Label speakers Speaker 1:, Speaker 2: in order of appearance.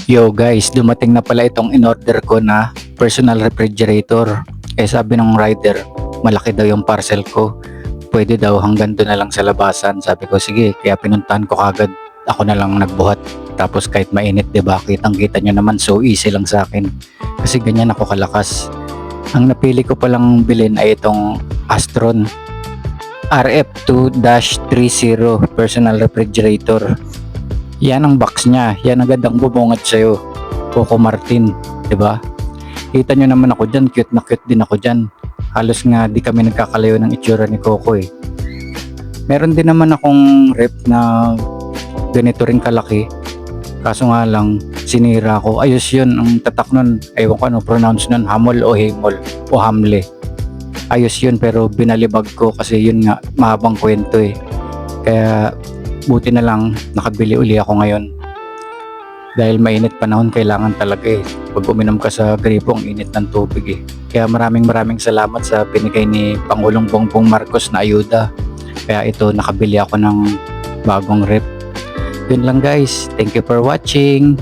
Speaker 1: Yo guys, dumating na pala itong in-order ko na personal refrigerator. Sabi ng rider, malaki daw yung parcel ko. Pwede daw hanggang doon na lang sa labasan. Sabi ko sige, kaya pinuntahan ko kagad. Ako na lang nagbuhat. Tapos kahit mainit, 'di ba? Kitang-kita nyo naman, so easy lang sa akin. Kasi ganyan ako kalakas. Ang napili ko palang bilhin ay itong Astron RF2-30 personal refrigerator. Yan ang box niya. Yan agad ang bumungad sa'yo. Coco Martin, 'di ba? Kita nyo naman ako dyan. Cute na cute din ako dyan. Halos nga di kami nagkakalayo ng itsura ni Coco eh. Meron din naman akong rep na ganito rin kalaki. Kaso nga lang, sinira ko. Ayos yun. Ang tatak nun, ewan ko ano pronounce nun. Hamol o Himol o Hamle. Ayos yun pero binalibag ko kasi yun nga, mahabang kwento eh. Kaya buti na lang nakabili uli ako ngayon. Dahil mainit panahon, kailangan talaga eh. Pag uminom ka sa gripo, ang init ng tubig eh. Kaya maraming salamat sa binigay ni Pangulong Bongbong Marcos na ayuda. Kaya ito, nakabili ako ng bagong rep. Yun lang guys. Thank you for watching.